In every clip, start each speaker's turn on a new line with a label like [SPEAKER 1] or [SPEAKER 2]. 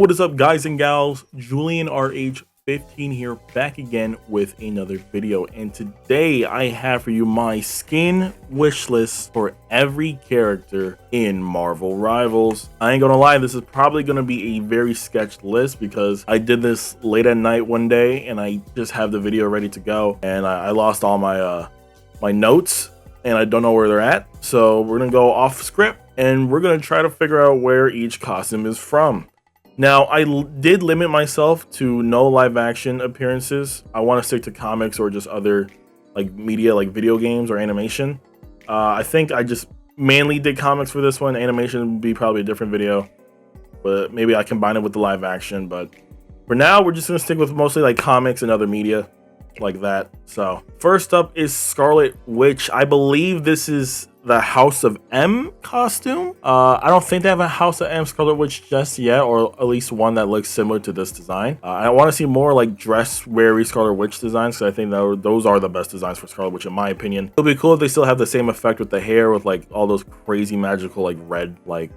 [SPEAKER 1] what is up, guys and gals? Julian RH15 here, back again with another video. And today I have for you my skin wish list for every character in Marvel Rivals. I ain't gonna lie, this is probably gonna be a very sketched list because I did this late at night one day and I just have the video ready to go, and I lost all my my notes and I don't know where they're at. So we're gonna go off script and we're gonna try to figure out where each costume is from. Now, I did limit myself to no live action appearances. I want to stick to comics or just other like media, like video games or animation. I think I just mainly did comics for this one. Animation would be probably a different video, but maybe I combine it with the live action. But for now, we're just gonna stick with mostly like comics and other media like that. So first up is Scarlet Witch. I believe this is the House of M costume. I don't think they have a House of M Scarlet Witch just yet, or at least one that looks similar to this design. I want to see more like dress weary Scarlet Witch designs, because I think that those are the best designs for Scarlet Witch in my opinion. It'll be cool if they still have the same effect with the hair, with like all those crazy magical like red like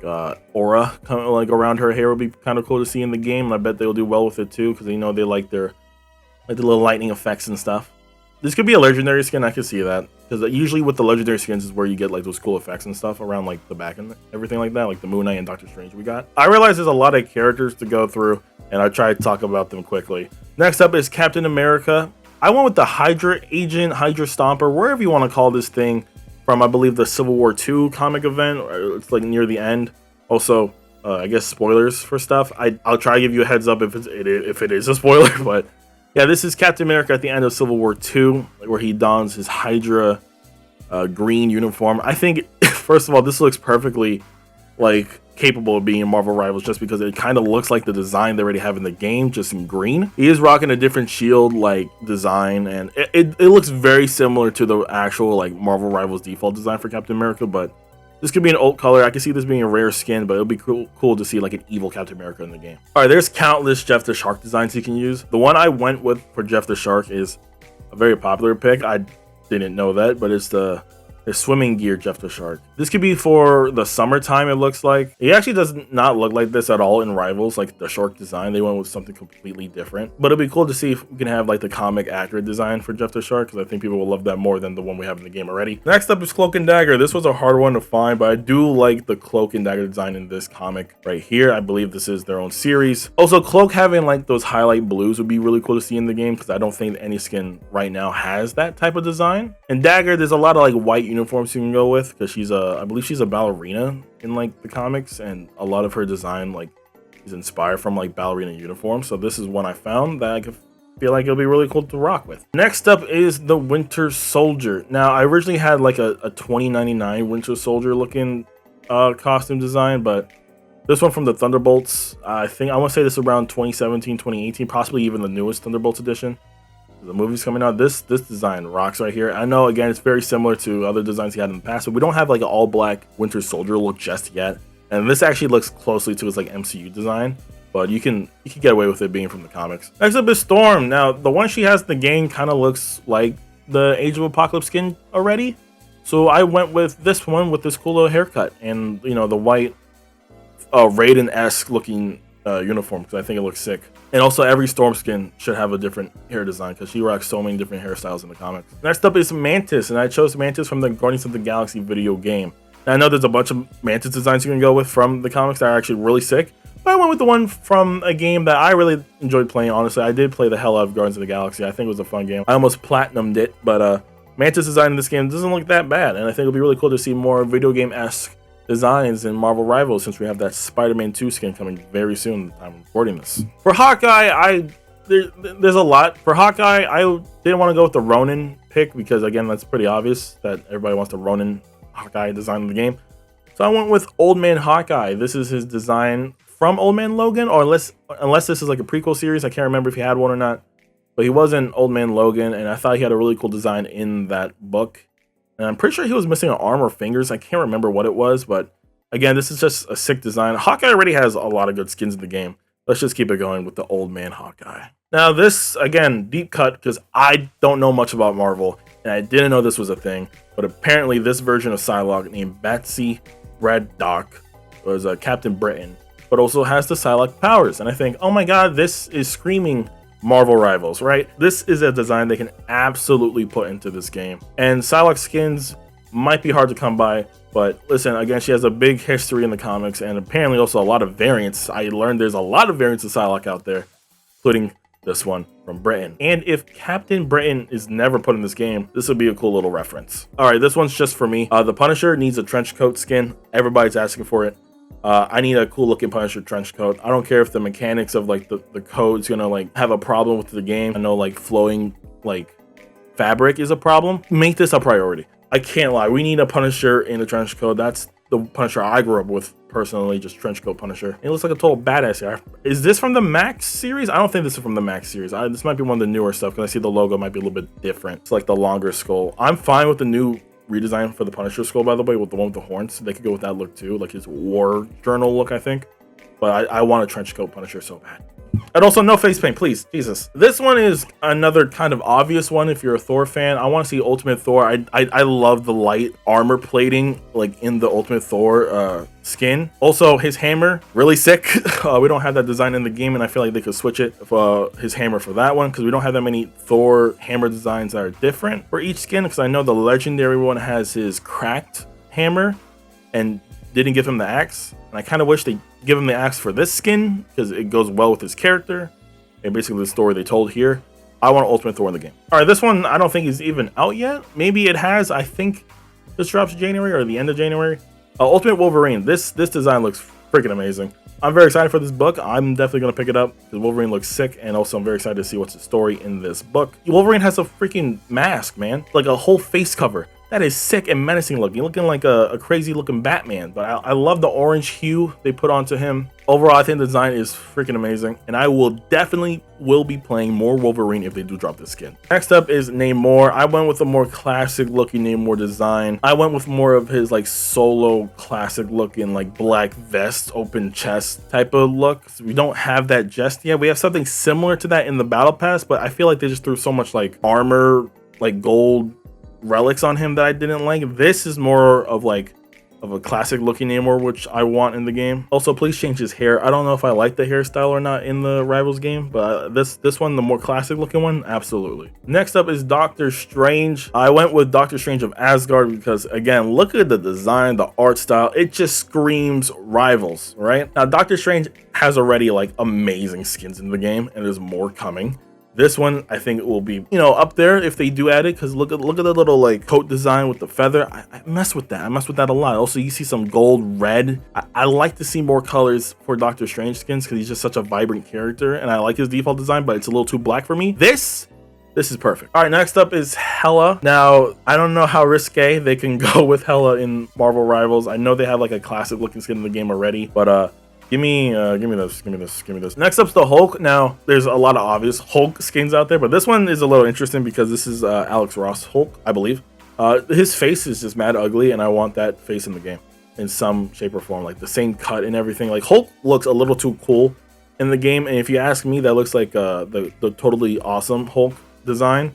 [SPEAKER 1] aura kind of like around her hair. Would be kind of cool to see in the game, and I bet they'll do well with it too, because you know they like their the little lightning effects and stuff. This could be a legendary skin. I could see that, because usually with the legendary skins is where you get like those cool effects and stuff around like the back and everything like that, like the Moon Knight and Doctor Strange we got. I realize there's a lot of characters to go through, and I try to talk about them quickly. Next up is Captain America. I went with the Hydra Agent, Hydra Stomper, wherever you want to call this thing, from I believe the Civil War II comic event. It's like near the end. Also, I guess spoilers for stuff. I'll try to give you a heads up if it is a spoiler, but. Yeah, this is Captain America at the end of Civil War II, where he dons his Hydra green uniform. I think, first of all, this looks perfectly like capable of being in Marvel Rivals, just because it kind of looks like the design they already have in the game, just in green. He is rocking a different shield like design, and it looks very similar to the actual like Marvel Rivals default design for Captain America, but this could be an alt color. I can see this being a rare skin, but it'll be cool to see like an evil Captain America in the game. All right, there's countless Jeff the Shark designs you can use. The one I went with for Jeff the Shark is a very popular pick. I didn't know that, but it's the swimming gear Jeff the Shark. This could be for the summertime, it looks like. He actually does not look like this at all in Rivals, like the shark design. They went with something completely different. But it'll be cool to see if we can have like the comic accurate design for Jeff the Shark, because I think people will love that more than the one we have in the game already. Next up is Cloak and Dagger. This was a hard one to find, but I do like the Cloak and Dagger design in this comic right here. I believe this is their own series. Also, Cloak having like those highlight blues would be really cool to see in the game, because I don't think any skin right now has that type of design. And Dagger, there's a lot of like white uniforms you can go with, because she's I believe she's a ballerina in like the comics, and a lot of her design like is inspired from like ballerina uniforms. So this is one I found that I could feel like it'll be really cool to rock with. Next up is the Winter Soldier. Now, I originally had like a 2099 Winter Soldier looking costume design, but this one from the Thunderbolts, I think I want to say this is around 2017, 2018, possibly even the newest Thunderbolts edition. The movie's coming out. This design rocks right here. I know, again, it's very similar to other designs he had in the past, but we don't have like an all black Winter Soldier look just yet. And this actually looks closely to his like MCU design, but you can get away with it being from the comics. Next up is Storm. Now, the one she has in the game kind of looks like the Age of Apocalypse skin already, so I went with this one with this cool little haircut and, you know, the white Raiden-esque looking uniform, because I think it looks sick. And also, every Storm skin should have a different hair design, because she rocks so many different hairstyles in the comics. Next up is Mantis, and I chose Mantis from the Guardians of the Galaxy video game. Now, I know there's a bunch of Mantis designs you can go with from the comics that are actually really sick, but I went with the one from a game that I really enjoyed playing, honestly. I did play the hell out of Guardians of the Galaxy. I think it was a fun game. I almost platinumed it, but Mantis design in this game doesn't look that bad, and I think it'll be really cool to see more video game-esque designs in Marvel Rivals, since we have that Spider-Man 2 skin coming very soon. I'm recording this. For Hawkeye, there's a lot. For Hawkeye, I didn't want to go with the Ronin pick, because again, that's pretty obvious that everybody wants the Ronin Hawkeye design in the game. So I went with Old Man Hawkeye. This is his design from Old Man Logan, or unless this is like a prequel series. I can't remember if he had one or not, but he was in Old Man Logan, and I thought he had a really cool design in that book. And I'm pretty sure he was missing an arm or fingers. I can't remember what it was, but again, this is just a sick design. Hawkeye already has a lot of good skins in the game. Let's just keep it going with the Old Man Hawkeye. Now this, again, deep cut, because I don't know much about Marvel, and I didn't know this was a thing, but apparently this version of Psylocke named Betsy Braddock was Captain Britain. but also has the Psylocke powers. And I think, oh my god, this is screaming Marvel Rivals, right? This is a design they can absolutely put into this game. And Psylocke skins might be hard to come by, but listen, again, she has a big history in the comics and apparently also a lot of variants. I learned there's a lot of variants of Psylocke out there, including this one from Britain. And if Captain Britain is never put in this game, this would be a cool little reference. All right, this one's just for me. The Punisher needs a trench coat skin. Everybody's asking for it. I need a cool looking Punisher trench coat. I don't care if the mechanics of like the coat's gonna like have a problem with the game. I know like flowing like fabric is a problem. Make this a priority. I can't lie. We need a Punisher in a trench coat. That's the Punisher I grew up with personally, just trench coat Punisher. It looks like a total badass guy. Is this from the Max series? I don't think this is from the Max series. This might be one of the newer stuff because I see the logo might be a little bit different. It's like the longer skull. I'm fine with the new redesign for the Punisher skull, by the way, with the one with the horns. They could go with that look too, like his war journal look, I think. But I want a trench coat Punisher so bad. And also no face paint, please. Jesus. This one is another kind of obvious one if you're a Thor fan. I want to see Ultimate Thor. I love the light armor plating like in the Ultimate Thor skin. Also, his hammer, really sick. We don't have that design in the game, and I feel like they could switch it for his hammer for that one because we don't have that many Thor hammer designs that are different for each skin, because I know the legendary one has his cracked hammer and didn't give him the axe. And I kind of wish they give him the axe for this skin because it goes well with his character and basically the story they told here. I want Ultimate Thor in the game. All right, this one I don't think is even out yet. Maybe it has. I think this drops January or the end of January. Ultimate Wolverine. This design looks freaking amazing. I'm very excited for this book. I'm definitely going to pick it up because Wolverine looks sick, and also I'm very excited to see what's the story in this book. Wolverine has a freaking mask, man. Like a whole face cover. That is sick and menacing looking like a crazy looking Batman. But I love the orange hue they put onto him. Overall, I think the design is freaking amazing, and I will definitely be playing more Wolverine if they do drop this skin. Next up is Namor. I went with a more classic looking Namor design. I went with more of his like solo classic looking like black vest, open chest type of look. So we don't have that just yet. We have something similar to that in the Battle Pass, but I feel like they just threw so much like armor, like gold relics on him that I didn't like. This is more of like a classic looking Namor, which I want in the game. Also, please change his hair. I don't know if I like the hairstyle or not in the Rivals game, but this one, the more classic looking one, absolutely. Next up is Doctor Strange. I went with Doctor Strange of Asgard because, again, look at the design, the art style. It just screams Rivals, right? Now, Doctor Strange has already like amazing skins in the game, and there's more coming. This one, I think it will be, you know, up there if they do add it, because look at the little like coat design with the feather. I mess with that. I mess with that a lot. Also, you see some gold, red. I like to see more colors for Doctor Strange skins because he's just such a vibrant character, and I like his default design, but it's a little too black for me. This is perfect. All right, next up is Hela. Now, I don't know how risque they can go with Hela in Marvel Rivals. I know they have like a classic looking skin in the game already, but Give me this. Next up's the Hulk. Now, there's a lot of obvious Hulk skins out there, but this one is a little interesting because this is Alex Ross Hulk, I believe. His face is just mad ugly, and I want that face in the game in some shape or form, like the same cut and everything. Like Hulk looks a little too cool in the game, and if you ask me, that looks like the totally awesome Hulk design.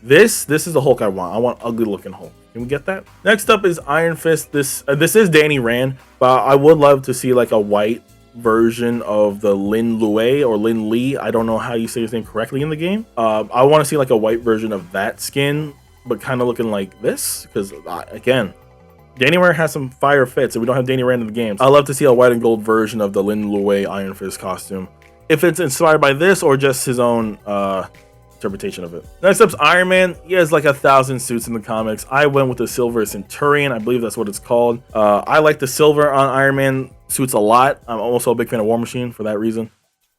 [SPEAKER 1] This is the Hulk I want. I want ugly looking Hulk. Can we get that? Next up is Iron Fist. This is Danny Rand, but I would love to see like a white version of the Lin Lue or Lin Lee. I don't know how you say his name correctly in the game. I want to see like a white version of that skin, but kind of looking like this, because again, Danny Rand has some fire fits, and we don't have Danny Rand in the game. I'd love to see a white and gold version of the Lin Lue Iron Fist costume, if it's inspired by this or just his own interpretation of it. Next up's Iron Man. He has like 1,000 suits in the comics. I went with the Silver Centurion. I believe that's what it's called. I like the silver on Iron Man suits a lot. I'm also a big fan of War Machine for that reason.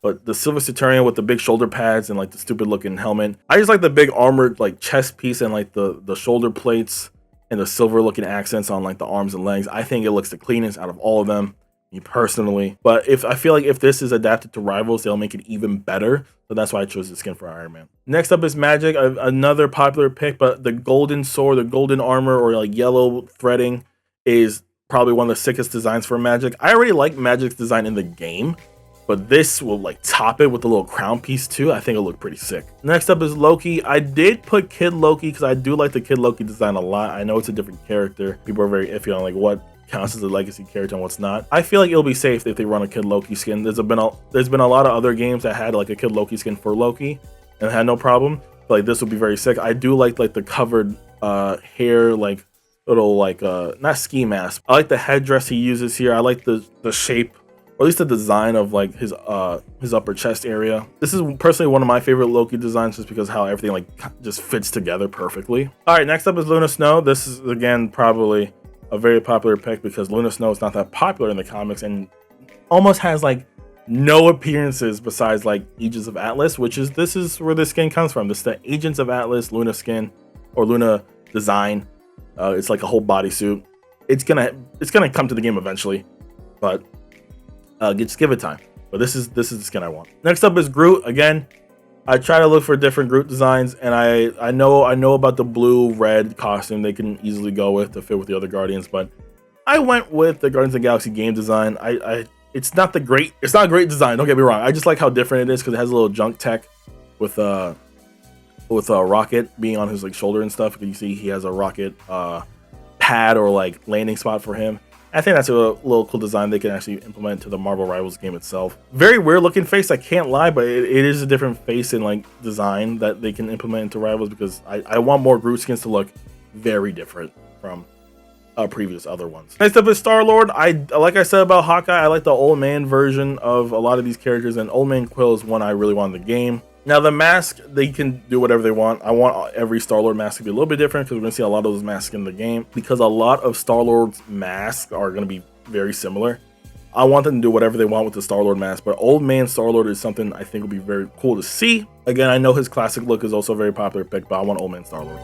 [SPEAKER 1] But the Silver Centurion with the big shoulder pads and like the stupid looking helmet. I just like the big armored like chest piece and like the shoulder plates and the silver looking accents on like the arms and legs. I think it looks the cleanest out of all of them, me personally. But I feel like if this is adapted to Rivals, they'll make it even better. So that's why I chose the skin for Iron Man. Next up is Magic, another popular pick, but the golden sword, the golden armor, or like yellow threading is probably one of the sickest designs for Magic. I already like Magic's design in the game, but this will like top it with a little crown piece too. I think it'll look pretty sick. Next up is Loki. I did put Kid Loki because I do like the Kid Loki design a lot. I know it's a different character. People are very iffy on like what counts as a legacy character and what's not. I feel like it'll be safe if they run a Kid Loki skin. There's been a lot of other games that had like a Kid Loki skin for Loki and had no problem. But, like this would be very sick. I do like the covered hair, like little like not ski mask. I like the headdress he uses here. I like the shape, or at least the design of like his upper chest area. This is personally one of my favorite Loki designs just because how everything like just fits together perfectly. All right, next up is Luna Snow. This is again probably a very popular pick because Luna Snow is not that popular in the comics and almost has like no appearances besides like Agents of Atlas, this is where the skin comes from. This is the Agents of Atlas Luna skin or Luna design. It's like a whole bodysuit. It's gonna come to the game eventually, but just give it time. But this is the skin I want. Next up is Groot. Again, I try to look for different Groot designs, and I know about the blue red costume they can easily go with to fit with the other Guardians, but I went with the Guardians of the Galaxy game design. It's not a great design, don't get me wrong. I just like how different it is because it has a little junk tech with a rocket being on his like shoulder and stuff. You see he has a rocket pad or like landing spot for him. I think that's a little cool design they can actually implement to the Marvel Rivals game itself. Very weird looking face, I can't lie, but it is a different face and like design that they can implement into Rivals because I want more Groot skins to look very different from previous other ones. Next up is Star-Lord. Like I said about Hawkeye, I like the old man version of a lot of these characters, and Old Man Quill is one I really want in the game. Now the mask, they can do whatever they want. I want every Star-Lord mask to be a little bit different because we're going to see a lot of those masks in the game because a lot of Star-Lord's masks are going to be very similar. I want them to do whatever they want with the Star-Lord mask, but Old Man Star-Lord is something I think will be very cool to see. Again, I know his classic look is also a very popular pick, but I want Old Man Star-Lord.